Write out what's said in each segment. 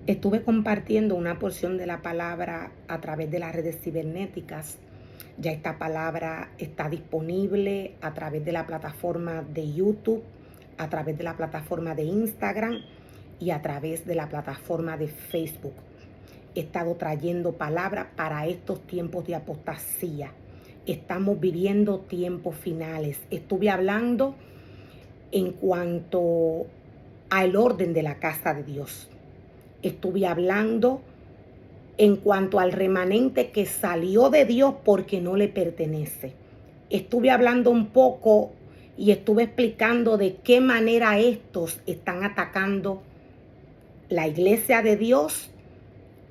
Estuve compartiendo una porción de la palabra a través de las redes cibernéticas. Ya esta palabra está disponible a través de la plataforma de YouTube, a través de la plataforma de Instagram y a través de la plataforma de Facebook. He estado trayendo palabras para estos tiempos de apostasía. Estamos viviendo tiempos finales. Estuve hablando en cuanto al orden de la casa de Dios. Estuve hablando en cuanto al remanente que salió de Dios porque no le pertenece. Estuve hablando un poco y estuve explicando de qué manera estos están atacando la iglesia de Dios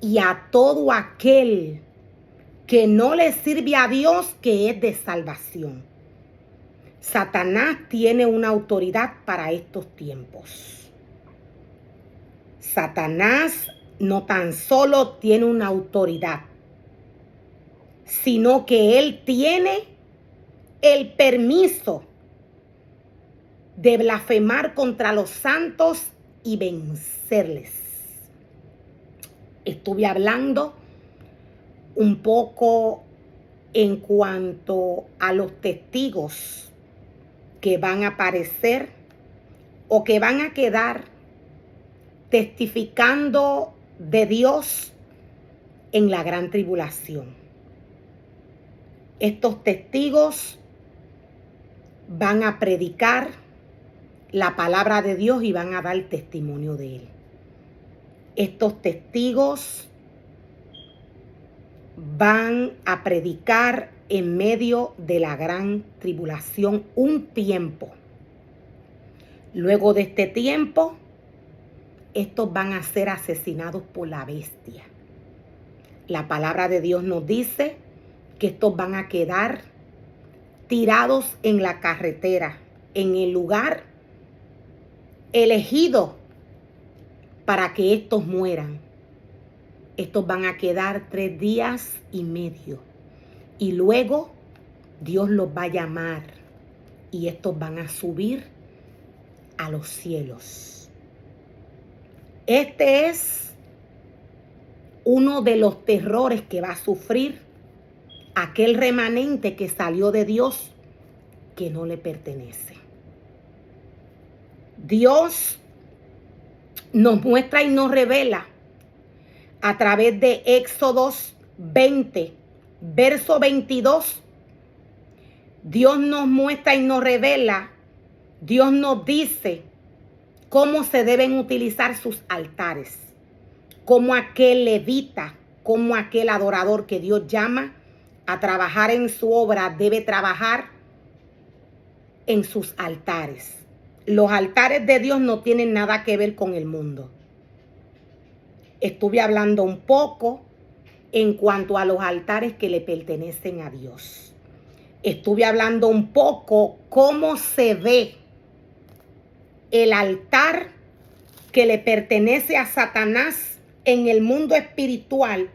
y a todo aquel que no le sirve a Dios, que es de salvación. Satanás tiene una autoridad para estos tiempos. Satanás no tan solo tiene una autoridad, sino que él tiene el permiso de blasfemar contra los santos y vencerles. Estuve hablando un poco en cuanto a los testigos que van a aparecer o que van a quedar testificando de Dios en la gran tribulación. Estos testigos van a predicar la palabra de Dios y van a dar testimonio de Él. Estos testigos van a predicar en medio de la gran tribulación un tiempo. Luego de este tiempo, estos van a ser asesinados por la bestia. La palabra de Dios nos dice que estos van a quedar tirados en la carretera, en el lugar elegido para que estos mueran. Estos van a quedar 3 días y medio. Y luego Dios los va a llamar y estos van a subir a los cielos. Este es uno de los terrores que va a sufrir aquel remanente que salió de Dios, que no le pertenece. Dios nos muestra y nos revela a través de Éxodos 20, verso 22. Dios nos muestra y nos revela, Dios nos dice cómo se deben utilizar sus altares, cómo aquel levita, cómo aquel adorador que Dios llama a trabajar en su obra debe trabajar en sus altares. Los altares de Dios no tienen nada que ver con el mundo. Estuve hablando un poco en cuanto a los altares que le pertenecen a Dios. Estuve hablando un poco cómo se ve el altar que le pertenece a Satanás en el mundo espiritual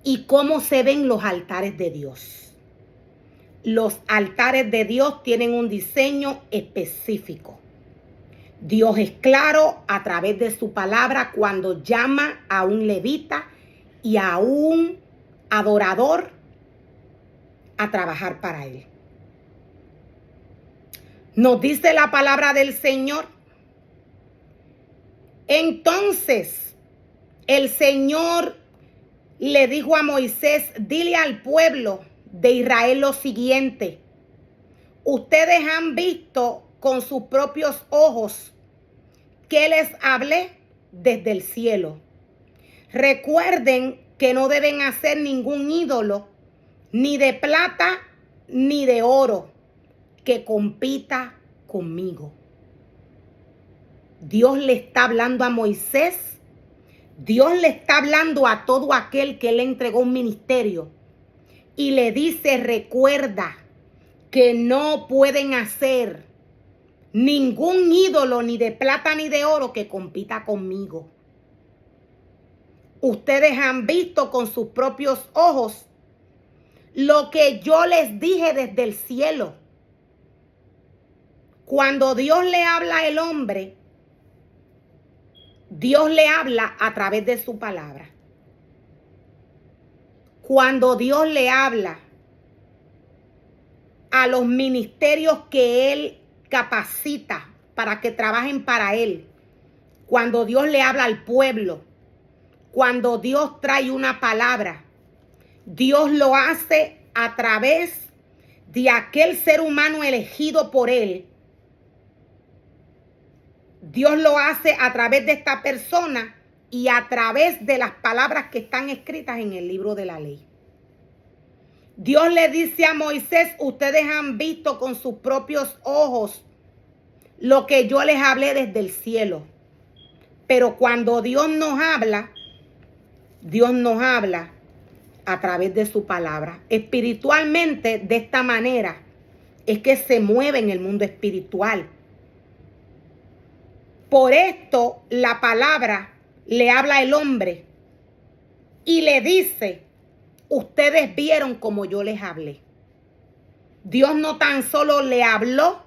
y cómo se ven los altares de Dios. Los altares de Dios tienen un diseño específico. Dios es claro a través de su palabra cuando llama a un levita y a un adorador a trabajar para Él. Nos dice la palabra del Señor. Entonces, el Señor le dijo a Moisés, dile al pueblo de Israel lo siguiente. Ustedes han visto con sus propios ojos que les hablé desde el cielo. Recuerden que no deben hacer ningún ídolo, ni de plata, ni de oro, que compita conmigo. Dios le está hablando a Moisés. Dios le está hablando a todo aquel que le entregó un ministerio. Y le dice, recuerda que no pueden hacer ningún ídolo, ni de plata, ni de oro, que compita conmigo. Ustedes han visto con sus propios ojos lo que yo les dije desde el cielo. Cuando Dios le habla al hombre, Dios le habla a través de su palabra. Cuando Dios le habla a los ministerios que Él capacita para que trabajen para Él, cuando Dios le habla al pueblo, cuando Dios trae una palabra, Dios lo hace a través de aquel ser humano elegido por Él. Dios lo hace a través de esta persona y a través de las palabras que están escritas en el libro de la ley. Dios le dice a Moisés, ustedes han visto con sus propios ojos lo que yo les hablé desde el cielo. Pero cuando Dios nos habla a través de su palabra. Espiritualmente, de esta manera, es que se mueve en el mundo espiritual. Por esto, la palabra le habla al hombre y le dice, ustedes vieron como yo les hablé. Dios no tan solo le habló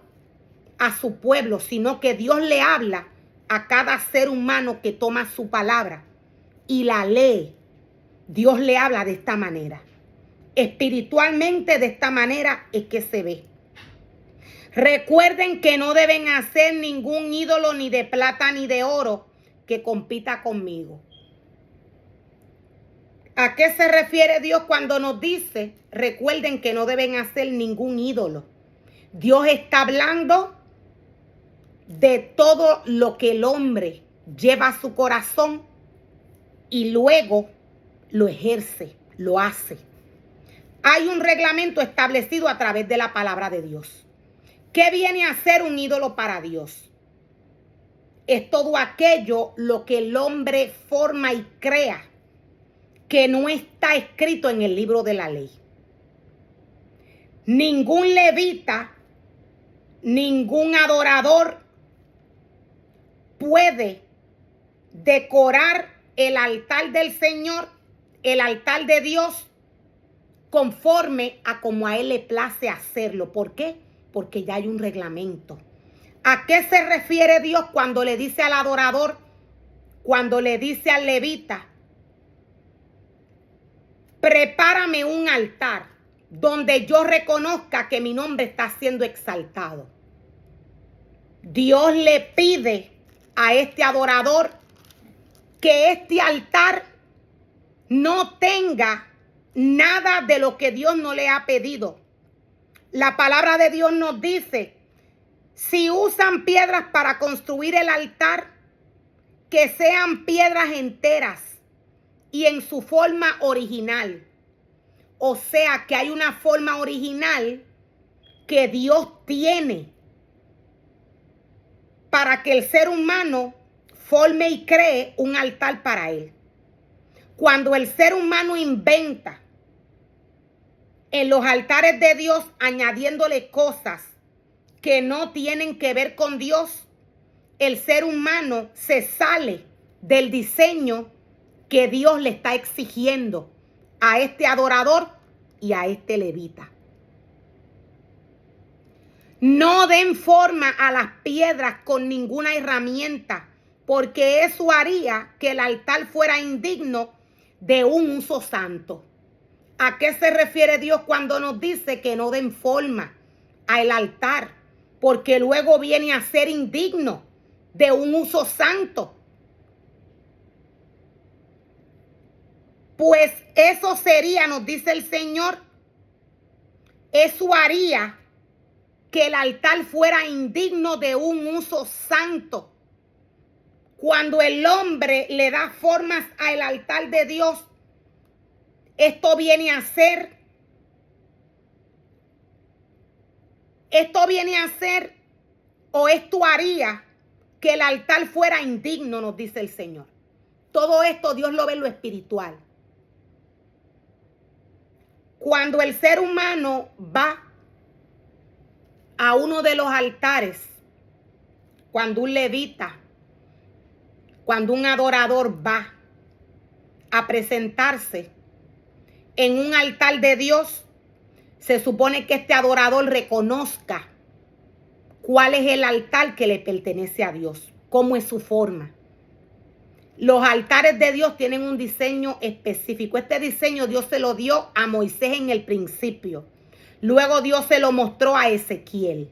a su pueblo, sino que Dios le habla a cada ser humano que toma su palabra y la lee. Dios le habla de esta manera. Espiritualmente, de esta manera es que se ve. Recuerden que no deben hacer ningún ídolo ni de plata ni de oro que compita conmigo. ¿A qué se refiere Dios cuando nos dice, recuerden que no deben hacer ningún ídolo? Dios está hablando de todo lo que el hombre lleva a su corazón y luego lo ejerce, lo hace. Hay un reglamento establecido a través de la palabra de Dios. ¿Qué viene a ser un ídolo para Dios? Es todo aquello lo que el hombre forma y crea que no está escrito en el libro de la ley. Ningún levita, ningún adorador puede decorar el altar del Señor, el altar de Dios, conforme a como a Él le place hacerlo. ¿Por qué? Porque ya hay un reglamento. ¿A qué se refiere Dios cuando le dice al adorador, cuando le dice al levita, prepárame un altar donde yo reconozca que mi nombre está siendo exaltado? Dios le pide a este adorador que este altar no tenga nada de lo que Dios no le ha pedido. La palabra de Dios nos dice, si usan piedras para construir el altar, que sean piedras enteras y en su forma original. O sea que hay una forma original que Dios tiene para que el ser humano forme y cree un altar para Él. Cuando el ser humano inventa en los altares de Dios, añadiéndole cosas que no tienen que ver con Dios, el ser humano se sale del diseño que Dios le está exigiendo a este adorador y a este levita. No den forma a las piedras con ninguna herramienta, porque eso haría que el altar fuera indigno de un uso santo. ¿A qué se refiere Dios cuando nos dice que no den forma al altar? Porque luego viene a ser indigno de un uso santo. Pues eso sería, nos dice el Señor, eso haría que el altar fuera indigno de un uso santo. Cuando el hombre le da formas al altar de Dios, esto viene a ser o esto haría que el altar fuera indigno, nos dice el Señor. Todo esto Dios lo ve en lo espiritual. Cuando el ser humano va a uno de los altares, cuando un levita, cuando un adorador va a presentarse en un altar de Dios, se supone que este adorador reconozca cuál es el altar que le pertenece a Dios, cómo es su forma. Los altares de Dios tienen un diseño específico. Este diseño Dios se lo dio a Moisés en el principio. Luego Dios se lo mostró a Ezequiel.